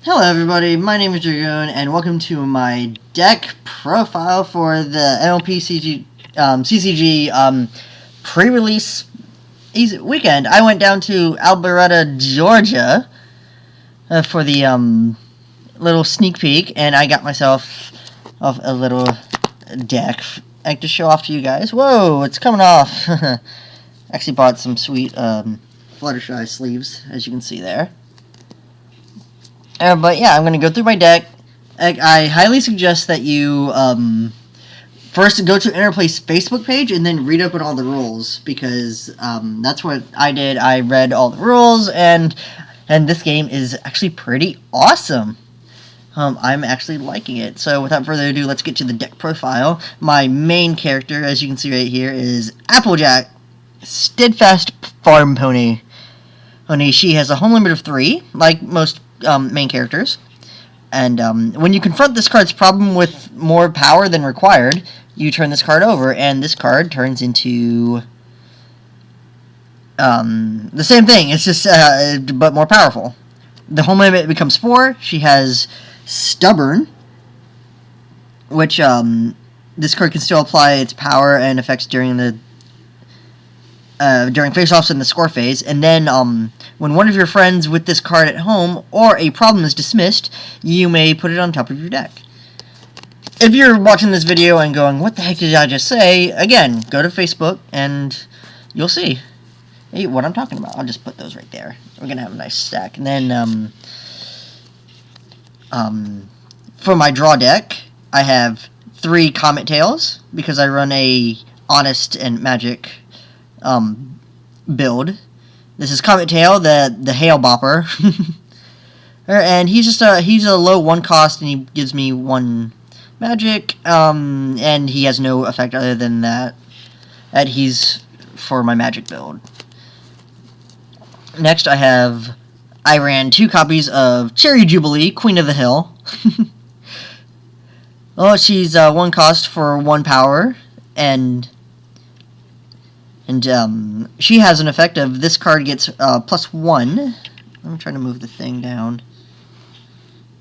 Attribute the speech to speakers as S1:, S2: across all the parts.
S1: Hello everybody, my name is Dragoon, and welcome to my deck profile for the MLP CCG pre-release weekend. I went down to Alpharetta, Georgia for the little sneak peek, and I got myself a little deck I like to show off to you guys. Whoa, it's coming off. Actually bought some sweet Fluttershy sleeves, as you can see there. But yeah, I'm going to go through my deck. I highly suggest that you first go to Interplay's Facebook page and then read up on all the rules, because that's what I did. I read all the rules, and this game is actually pretty awesome. I'm actually liking it. So without further ado, let's get to the deck profile. My main character, as you can see right here, is Applejack, Steadfast Farm Pony. She has a home limit of 3, like most main characters. And when you confront this card's problem with more power than required, you turn this card over, and this card turns into the same thing. It's just but more powerful. The home limit becomes 4. She has Stubborn, which this card can still apply its power and effects during the during face-offs in the score phase, and then when one of your friends with this card at home or a problem is dismissed, you may put it on top of your deck. If you're watching this video and going, what the heck did I just say? Again, go to Facebook and you'll see what I'm talking about. I'll just put those right there. We're going to have a nice stack. And then for my draw deck, I have 3 Comet Tails, because I run a Honest and Magic build. This is Comet Tail, the Hail Bopper. And he's a low 1 cost, and he gives me 1 magic, and he has no effect other than that he's for my magic build. Next I ran 2 copies of Cherry Jubilee, Queen of the Hill. Well, she's 1 cost for 1 power, and she has an effect of this card gets +1. I'm trying to move the thing down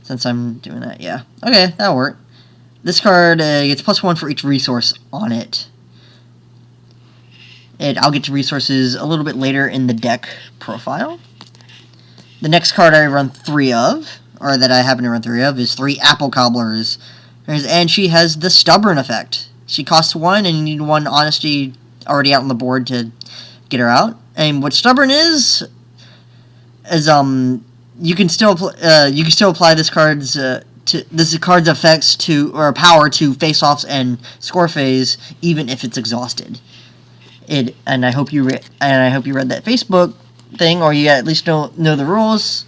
S1: since I'm doing that. Yeah, okay, that'll work. This card gets +1 for each resource on it. And I'll get to resources a little bit later in the deck profile. The next card I run 3 of, or that I happen to run 3 of, is 3 Apple Cobblers. And she has the Stubborn effect. She costs 1, and you need 1 Honesty already out on the board to get her out. And what Stubborn is you can still apply this card's effects to, or power to, face-offs and score phase, even if it's exhausted. And I hope you read that Facebook thing, or you at least know the rules.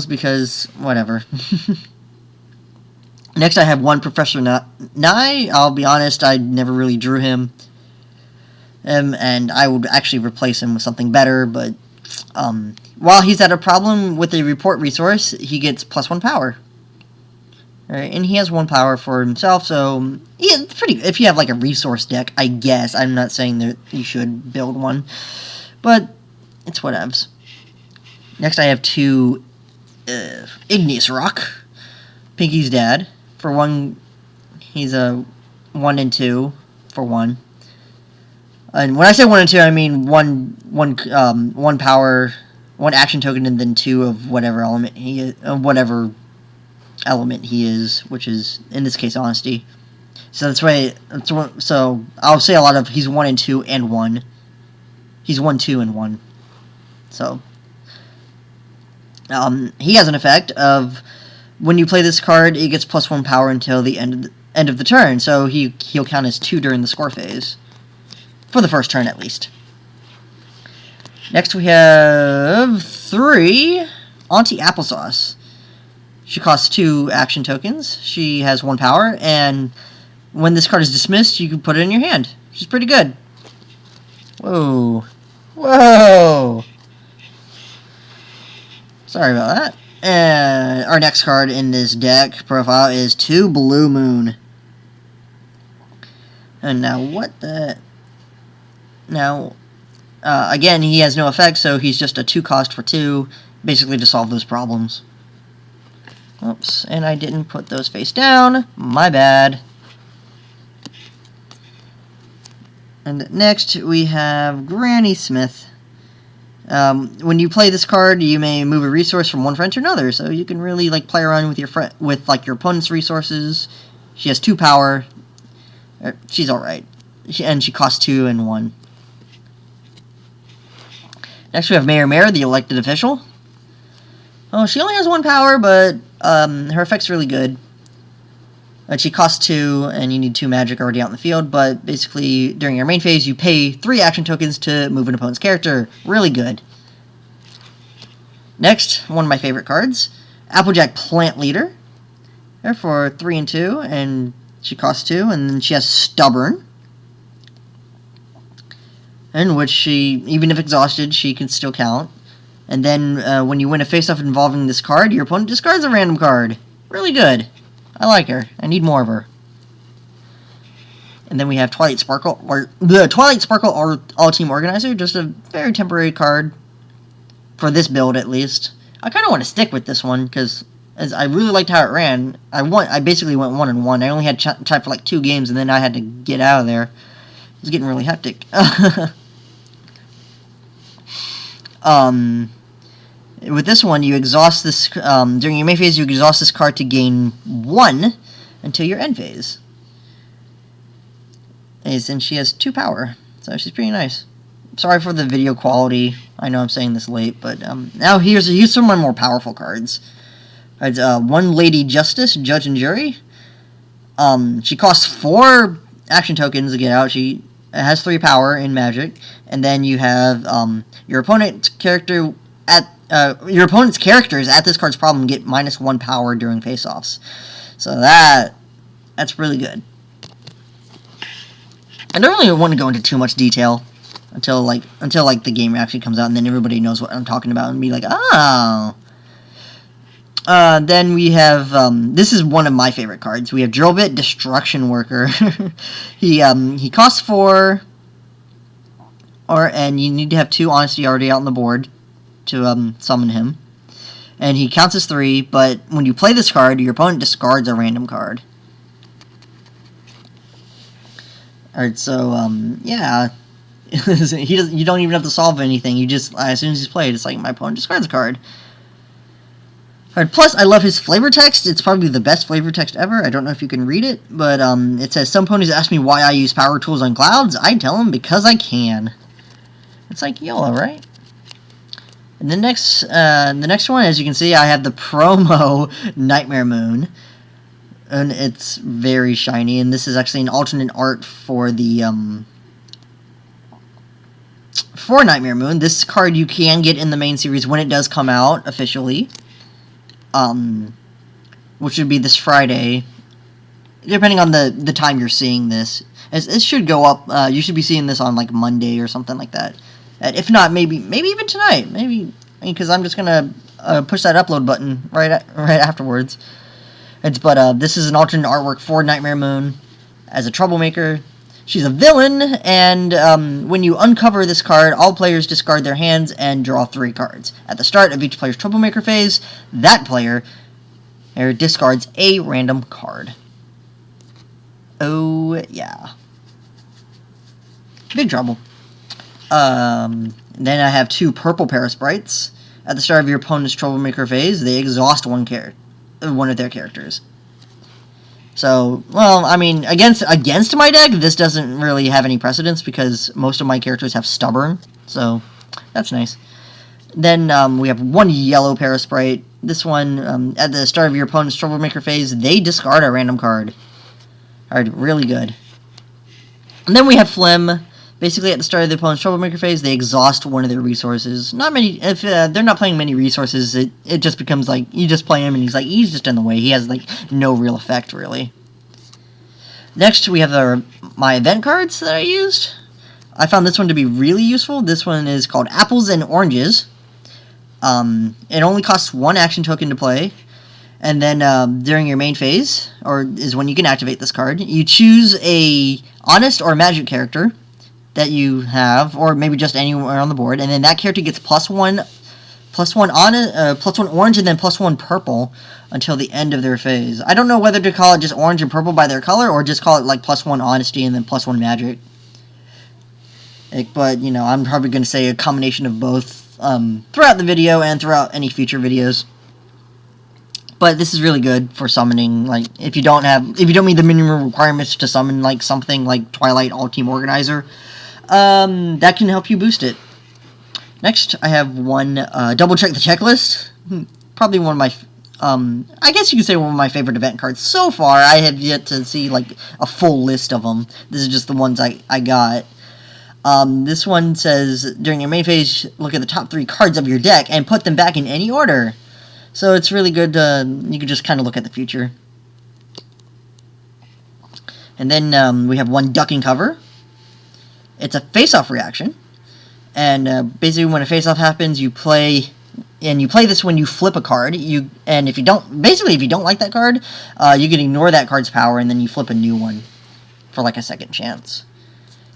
S1: Because whatever. Next, I have 1 Professor Nye. I'll be honest, I never really drew him. And I would actually replace him with something better, but while he's at a problem with a report resource, he gets +1 power. Alright, and he has 1 power for himself, so yeah, it's pretty good. If you have like a resource deck, I guess. I'm not saying that you should build one, but it's whatevs. Next, I have 2 Igneous Rock, Pinky's dad. For 1, he's a 1 and 2 for 1. And when I say 1 and 2, I mean 1 power, 1 action token, and then 2 of whatever element he is, which is in this case Honesty. So so I'll say a lot of he's 1 and 2 and 1. He's 1, 2, and 1. So he has an effect of when you play this card, it gets +1 power until the end of the turn. So he'll count as 2 during the score phase. For the first turn, at least. Next, we have 3 Auntie Applesauce. She costs 2 action tokens. She has 1 power, and when this card is dismissed, you can put it in your hand. She's pretty good. Whoa. Whoa! Sorry about that. And our next card in this deck profile is 2 Blue Moon. And now, what the... Now, again, he has no effect, so he's just a 2 cost for 2, basically to solve those problems. Oops, and I didn't put those face down. My bad. And next we have Granny Smith. When you play this card, you may move a resource from one friend to another, so you can really like play around with your your opponent's resources. She has 2 power. She's all right, and she costs 2 and 1. Next we have Mayor Mare, the elected official. Oh, she only has 1 power, but her effect's really good. She costs 2, and you need 2 magic already out in the field, but basically, during your main phase, you pay 3 action tokens to move an opponent's character. Really good. Next, one of my favorite cards, Applejack Plant Leader. There for 3 and 2, and she costs 2, and then she has Stubborn, in which she, even if exhausted, she can still count. And then, when you win a face-off involving this card, your opponent discards a random card. Really good. I like her. I need more of her. And then we have Twilight Sparkle, or the Twilight Sparkle All-Team Organizer, just a very temporary card for this build at least. I kind of want to stick with this one because I really liked how it ran. I basically went 1 and 1. I only had time for like 2 games, and then I had to get out of there. It was getting really hectic. With this one, you exhaust this, during your main phase, you exhaust this card to gain 1 until your end phase. And she has 2 power, so she's pretty nice. Sorry for the video quality, I know I'm saying this late, but now here's some of my more powerful cards. It's One Lady Justice, Judge and Jury. She costs 4 action tokens to get out. She has 3 power in Magic, and then you have your opponent's character your opponent's characters at this card's problem get -1 power during face-offs. So that's really good. I don't really want to go into too much detail until the game actually comes out, and then everybody knows what I'm talking about and be like, oh. Then we have this is one of my favorite cards. We have Drillbit Destruction Worker. he costs 4, and you need to have 2 Honesty already out on the board to summon him, and he counts as 3, but when you play this card, your opponent discards a random card. Alright, so, yeah, you don't even have to solve anything, you just, as soon as he's played, it's like, my opponent discards a card. Alright, plus, I love his flavor text. It's probably the best flavor text ever. I don't know if you can read it, but it says, some ponies ask me why I use power tools on clouds. I tell them because I can. It's like YOLO, right? And the next one, as you can see, I have the promo Nightmare Moon, and it's very shiny. And this is actually an alternate art for the for Nightmare Moon. This card you can get in the main series when it does come out officially, which would be this Friday, depending on the time you're seeing this. It should go up. You should be seeing this on like Monday or something like that. If not, maybe even tonight. Maybe, because I'm just gonna push that upload button right afterwards. But this is an alternate artwork for Nightmare Moon as a troublemaker. She's a villain, and when you uncover this card, all players discard their hands and draw 3 cards. At the start of each player's troublemaker phase, that player discards a random card. Oh yeah, big trouble. Then I have 2 purple Parasprites. At the start of your opponent's troublemaker phase, they exhaust one of their characters. So, well, I mean, against my deck, this doesn't really have any precedence because most of my characters have Stubborn, so that's nice. Then we have 1 yellow Parasprite. This one, at the start of your opponent's troublemaker phase, they discard a random card. Alright, really good. And then we have Phlegm. Basically, at the start of the opponent's troublemaker phase, they exhaust one of their resources. Not many. If they're not playing many resources, it just becomes like you just play him, and he's just in the way. He has like no real effect, really. Next, we have my event cards that I used. I found this one to be really useful. This one is called Apples and Oranges. It only costs 1 action token to play, and then during your main phase, is when you can activate this card. You choose a honest or magic character that you have, or maybe just anywhere on the board, and then that character gets +1 +1 +1 orange, and then +1 purple until the end of their phase. I don't know whether to call it just orange and purple by their color, or just call it like +1 honesty and then +1 magic. But, you know, I'm probably going to say a combination of both throughout the video and throughout any future videos. But this is really good for summoning. Like, if you don't meet the minimum requirements to summon like something like Twilight All-Team Organizer, that can help you boost it. Next, I have one Double Check the Checklist. Probably one of my, I guess you could say one of my favorite event cards so far. I have yet to see like a full list of them. This is just the ones I got. This one says, during your main phase, look at the top 3 cards of your deck and put them back in any order. So it's really good. You can just kind of look at the future. And then we have one Duck and Cover. It's a face-off reaction. And basically when a face-off happens, you play this when you flip a card. And if you don't like that card, you can ignore that card's power, and then you flip a new one for like a second chance.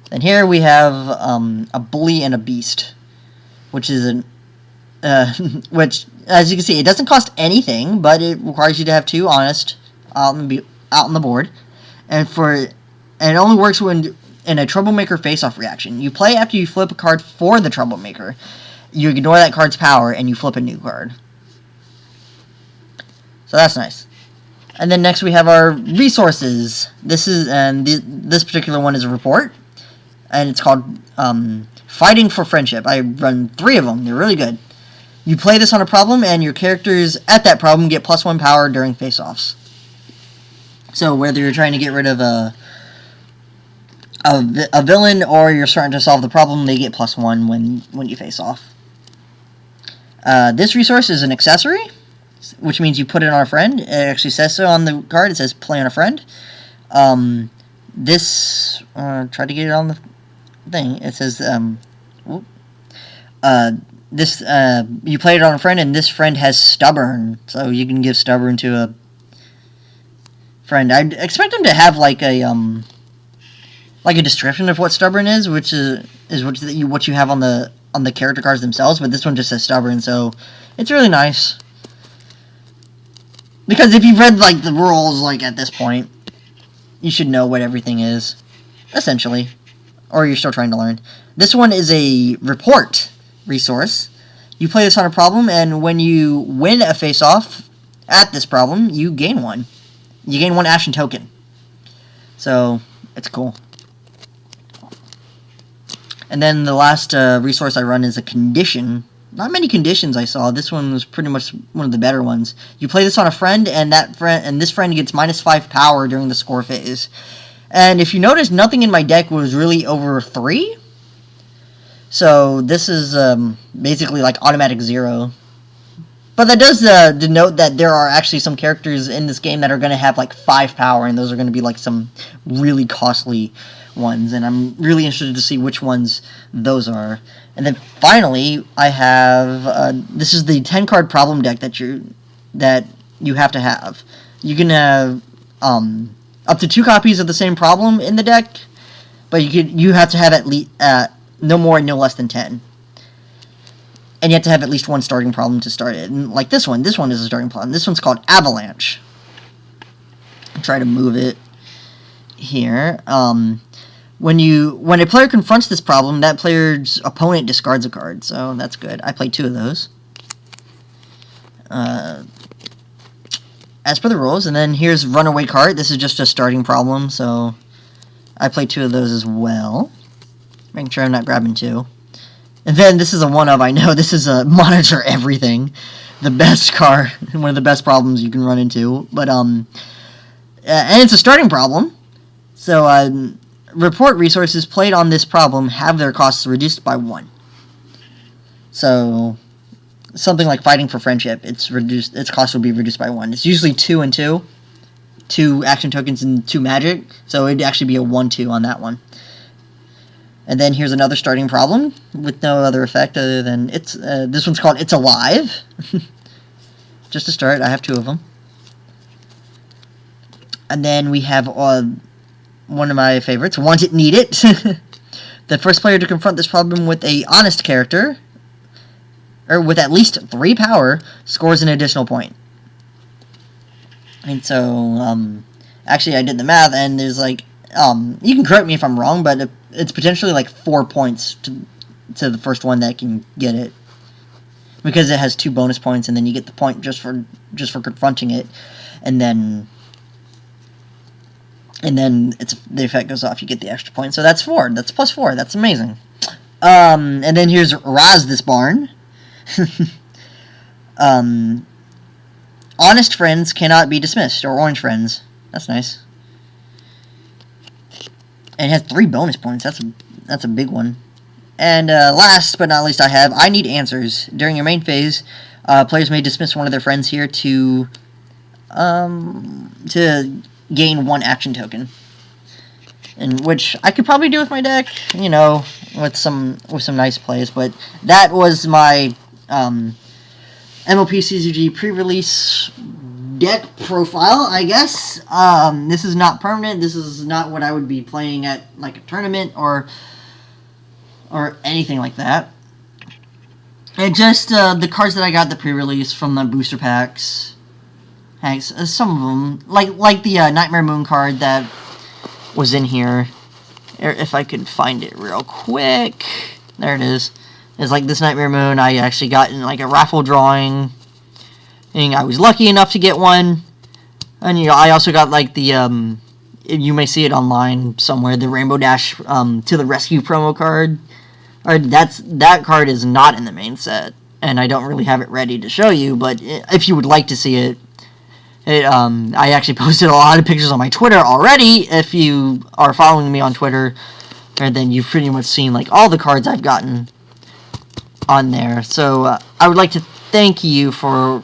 S1: Then here we have a Bully and a Beast, which is which, as you can see, it doesn't cost anything, but it requires you to have 2 honest out on the board, and it only works when in a Troublemaker face-off reaction. You play after you flip a card for the Troublemaker. You ignore that card's power, and you flip a new card. So that's nice. And then next we have our resources. This particular one is a report. And it's called Fighting for Friendship. I run 3 of them. They're really good. You play this on a problem, and your characters at that problem get +1 power during face-offs. So whether you're trying to get rid of a villain, or you're starting to solve the problem, they get +1 when you face off. This resource is an accessory, which means you put it on a friend. It actually says so on the card. It says play on a friend. Try to get it on the thing. It says, you play it on a friend, and this friend has Stubborn, so you can give Stubborn to a friend. I'd expect them to have like a description of what Stubborn is, which is what you have on the character cards themselves, but this one just says Stubborn, so it's really nice. Because if you've read like the rules like at this point, you should know what everything is, essentially. Or you're still trying to learn. This one is a report resource. You play this on a problem, and when you win a face-off at this problem, you gain 1. You gain 1 action token. So, it's cool. And then the last resource I run is a condition. Not many conditions I saw. This one was pretty much one of the better ones. You play this on a friend, and this friend gets -5 power during the score phase. And if you notice, nothing in my deck was really over 3. So this is basically like automatic 0. But that does denote that there are actually some characters in this game that are going to have like 5 power, and those are going to be like some really costly ones. And I'm really interested to see which ones those are. And then finally, I have this is the 10-card problem deck that you have to have. You can have up to 2 copies of the same problem in the deck, but you have to have at least no more and no less than 10. And you have to have at least 1 starting problem to start it. And like this one is a starting problem. This one's called Avalanche. I'll try to move it here. When a player confronts this problem, that player's opponent discards a card, so that's good. I played 2 of those. As per the rules, and then here's Runaway Cart. This is just a starting problem, so I played 2 of those as well. Making sure I'm not grabbing 2. And then this is a one-of, I know. This is a Monitor Everything. The best card, one of the best problems you can run into. But, and it's a starting problem. So, report resources played on this problem have their costs reduced by 1. So, something like Fighting for Friendship, its cost will be reduced by 1. It's usually 2 and 2. 2 action tokens and 2 magic. So, it'd actually be a 1/2 on that one. And then here's another starting problem with no other effect other than this one's called It's Alive. Just to start, I have 2 of them. And then we have one of my favorites, Want It, Need It. The first player to confront this problem with a honest character or with at least 3 power, scores an additional point. And so, actually, I did the math, and there's like, you can correct me if I'm wrong, but it's potentially like 4 points to the first one that can get it, because it has 2 bonus points, and then you get the point just for confronting it, and then the effect goes off. You get the extra point, so that's 4. That's plus 4. That's amazing. And then here's Raz this Barn. Honest friends cannot be dismissed, or orange friends. That's nice. And it has 3 bonus points. That's a big one. And last but not least, I need answers. During your main phase, players may dismiss one of their friends here to gain 1 action token. And which I could probably do with my deck, you know, with some nice plays. But that was my MLP CCG pre-release deck profile, I guess. This is not permanent. This is not what I would be playing at like a tournament or anything like that. It just the cards that I got the pre-release from the booster packs. Some of them, like the Nightmare Moon card that was in here. If I could find it real quick, there it is. It's like this Nightmare Moon. I actually got in like a raffle drawing, and I was lucky enough to get one. And you know, I also got like the you may see it online somewhere, the Rainbow Dash to the Rescue promo card. That card is not in the main set, and I don't really have it ready to show you. But if you would like to see it, I actually posted a lot of pictures on my Twitter already. If you are following me on Twitter, and then you've pretty much seen like all the cards I've gotten on there. So I would like to thank you for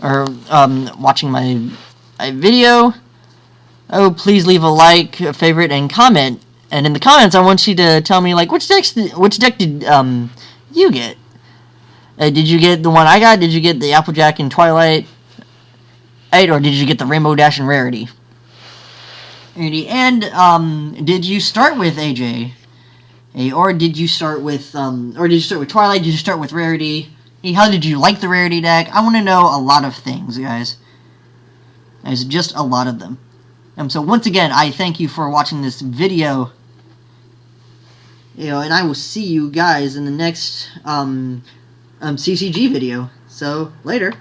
S1: watching my video. Oh, please leave a like, a favorite, and comment. And in the comments, I want you to tell me like which deck did you get? Did you get the one I got? Did you get the Applejack and Twilight? Or did you get the Rainbow Dash and Rarity? And did you start with AJ? Or did you start with Twilight? Did you start with Rarity? How did you like the Rarity deck? I want to know a lot of things, guys. There's just a lot of them. So once again, I thank you for watching this video. And I will see you guys in the next CCG video. So later.